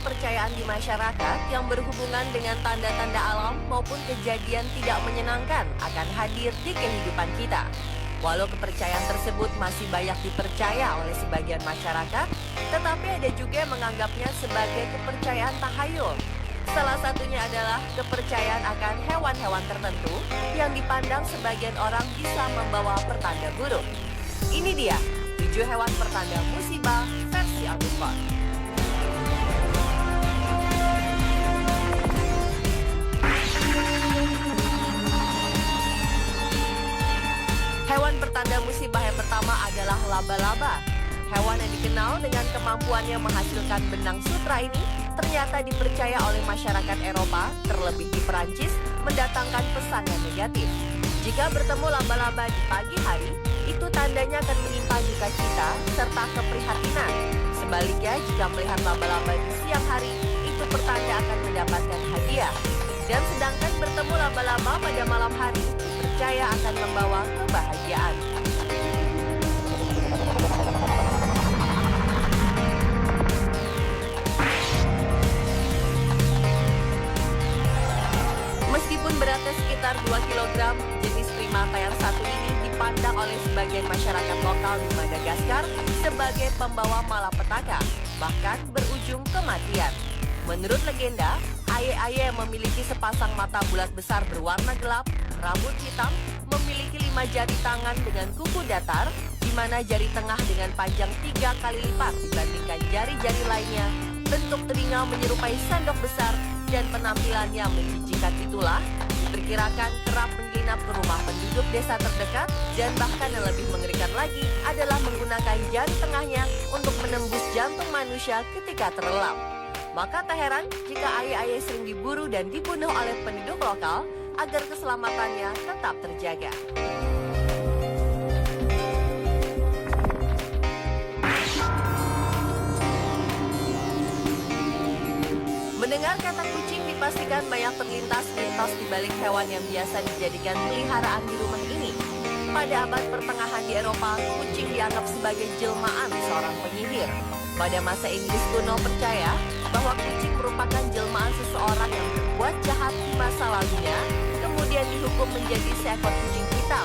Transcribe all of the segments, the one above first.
kepercayaan di masyarakat yang berhubungan dengan tanda-tanda alam maupun kejadian tidak menyenangkan akan hadir di kehidupan kita. Walau kepercayaan tersebut masih banyak dipercaya oleh sebagian masyarakat, tetapi ada juga yang menganggapnya sebagai kepercayaan tahayul. Salah satunya adalah kepercayaan akan hewan-hewan tertentu yang dipandang sebagian orang bisa membawa pertanda buruk. Ini dia 7 hewan pertanda musibah versi Abuspot. Hewan pertanda musibah yang pertama adalah laba-laba. Hewan yang dikenal dengan kemampuannya menghasilkan benang sutra ini ternyata dipercaya oleh masyarakat Eropa, terlebih di Perancis, mendatangkan pesan yang negatif. Jika bertemu laba-laba di pagi hari, itu tandanya akan menyimpan duka cita serta keprihatinan. Sebaliknya, jika melihat laba-laba di siang hari, itu pertanda akan mendapatkan hadiah. Dan sedangkan bertemu laba-laba pada malam hari, dipercaya akan membawa kebahagiaan. Meskipun beratnya sekitar 2 kg, jenis primata yang satu ini dipandang oleh sebagian masyarakat lokal di Madagaskar sebagai pembawa malapetaka, bahkan berujung kematian. Menurut legenda, aye-aye yang memiliki sepasang mata bulat besar berwarna gelap, rambut hitam, memiliki 5 jari tangan dengan kuku datar, di mana jari tengah dengan panjang 3 kali lipat dibandingkan jari-jari lainnya, bentuk telinga menyerupai sendok besar, dan penampilannya menjijikan itulah diperkirakan kerap menginap ke rumah penduduk desa terdekat, dan bahkan yang lebih mengerikan lagi adalah menggunakan jari tengahnya untuk menembus jantung manusia ketika terlelap. Maka tak heran jika aye-aye sering diburu dan dibunuh oleh penduduk lokal agar keselamatannya tetap terjaga. Mendengar kata kucing dipastikan banyak terlintas mitos di balik hewan yang biasa dijadikan peliharaan di rumah ini. Pada abad pertengahan di Eropa, kucing dianggap sebagai jelmaan seorang penyihir. Pada masa Inggris kuno percaya bahwa kucing merupakan jelmaan seseorang yang berbuat jahat di masa lalunya, kemudian dihukum menjadi seekor kucing hitam.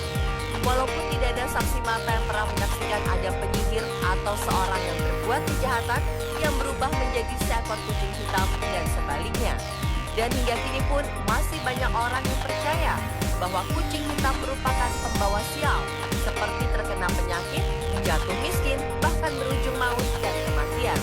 Walaupun tidak ada saksi mata yang pernah menyaksikan ada penyihir atau seorang yang berbuat kejahatan yang berubah menjadi seekor kucing hitam dan sebaliknya. Dan hingga kini pun masih banyak orang yang percaya bahwa kucing hitam merupakan pembawa sial, seperti terkena penyakit, jatuh miskin, bahkan berujung maut dan kematian.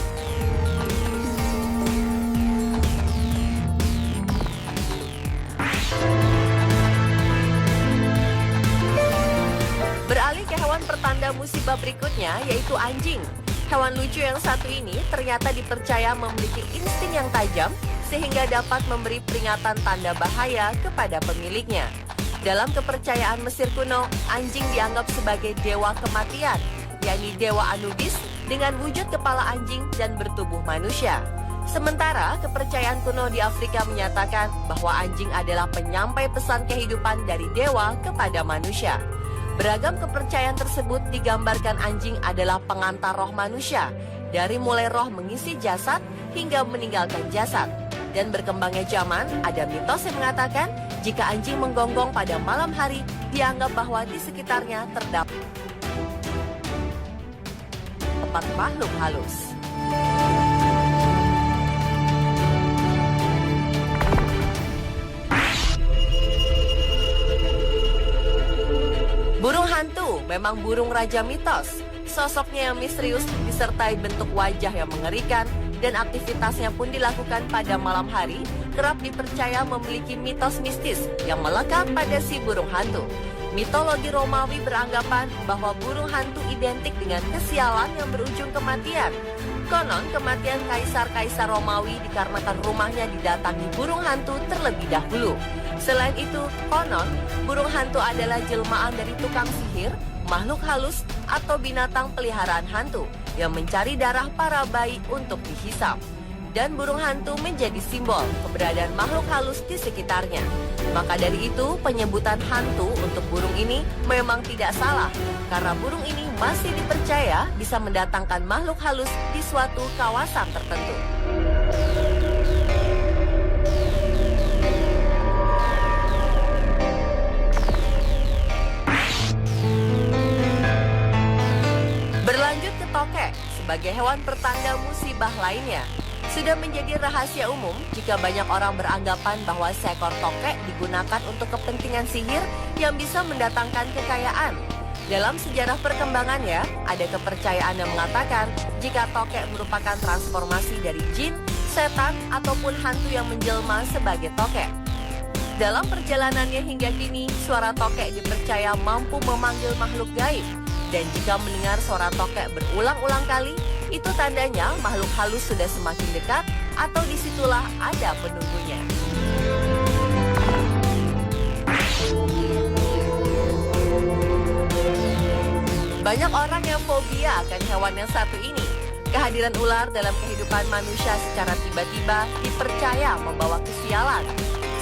Beralih ke hewan pertanda musibah berikutnya, yaitu anjing. Hewan lucu yang satu ini ternyata dipercaya memiliki insting yang tajam sehingga dapat memberi peringatan tanda bahaya kepada pemiliknya. Dalam kepercayaan Mesir kuno, anjing dianggap sebagai dewa kematian, yakni dewa Anubis dengan wujud kepala anjing dan bertubuh manusia. Sementara kepercayaan kuno di Afrika menyatakan bahwa anjing adalah penyampai pesan kehidupan dari dewa kepada manusia. Beragam kepercayaan tersebut digambarkan anjing adalah pengantar roh manusia, dari mulai roh mengisi jasad hingga meninggalkan jasad. Dan berkembangnya zaman, ada mitos yang mengatakan jika anjing menggonggong pada malam hari, dianggap bahwa di sekitarnya terdapat makhluk halus. Burung hantu memang burung raja mitos. Sosoknya yang misterius disertai bentuk wajah yang mengerikan dan aktivitasnya pun dilakukan pada malam hari, kerap dipercaya memiliki mitos mistis yang melekat pada si burung hantu. Mitologi Romawi beranggapan bahwa burung hantu identik dengan kesialan yang berujung kematian. Konon kematian kaisar-kaisar Romawi dikarenakan rumahnya didatangi burung hantu terlebih dahulu. Selain itu, konon burung hantu adalah jelmaan dari tukang sihir, makhluk halus, atau binatang peliharaan hantu yang mencari darah para bayi untuk dihisap. Dan burung hantu menjadi simbol keberadaan makhluk halus di sekitarnya. Maka dari itu, penyebutan hantu untuk burung ini memang tidak salah, karena burung ini masih dipercaya bisa mendatangkan makhluk halus di suatu kawasan tertentu. sebagai hewan pertanda musibah lainnya. Sudah menjadi rahasia umum jika banyak orang beranggapan bahwa seekor tokek digunakan untuk kepentingan sihir yang bisa mendatangkan kekayaan. Dalam sejarah perkembangannya, ada kepercayaan yang mengatakan jika tokek merupakan transformasi dari jin, setan, ataupun hantu yang menjelma sebagai tokek. Dalam perjalanannya hingga kini, suara tokek dipercaya mampu memanggil makhluk gaib. Dan jika mendengar suara tokek berulang-ulang kali, itu tandanya makhluk halus sudah semakin dekat atau disitulah ada penunggunya. Banyak orang yang fobia akan hewan yang satu ini. Kehadiran ular dalam kehidupan manusia secara tiba-tiba dipercaya membawa kesialan.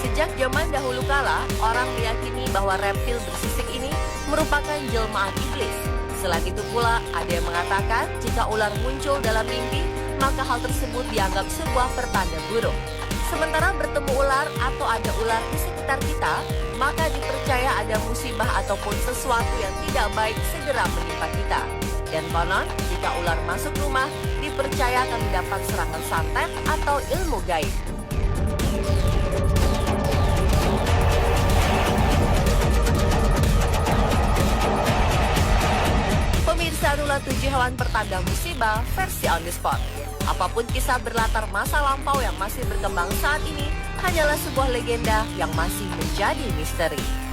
Sejak zaman dahulu kala, orang meyakini bahwa reptil bersisik ini merupakan jelmaan iblis. Selain itu pula, ada yang mengatakan jika ular muncul dalam mimpi, maka hal tersebut dianggap sebuah pertanda buruk. Sementara bertemu ular atau ada ular di sekitar kita, maka dipercaya ada musibah ataupun sesuatu yang tidak baik segera menimpa kita. Dan konon, jika ular masuk rumah, dipercaya akan mendapat serangan santet atau ilmu gaib. Pemirsa, itulah 7 hewan pertanda musibah versi on the spot. Apapun kisah berlatar masa lampau yang masih berkembang saat ini, hanyalah sebuah legenda yang masih menjadi misteri.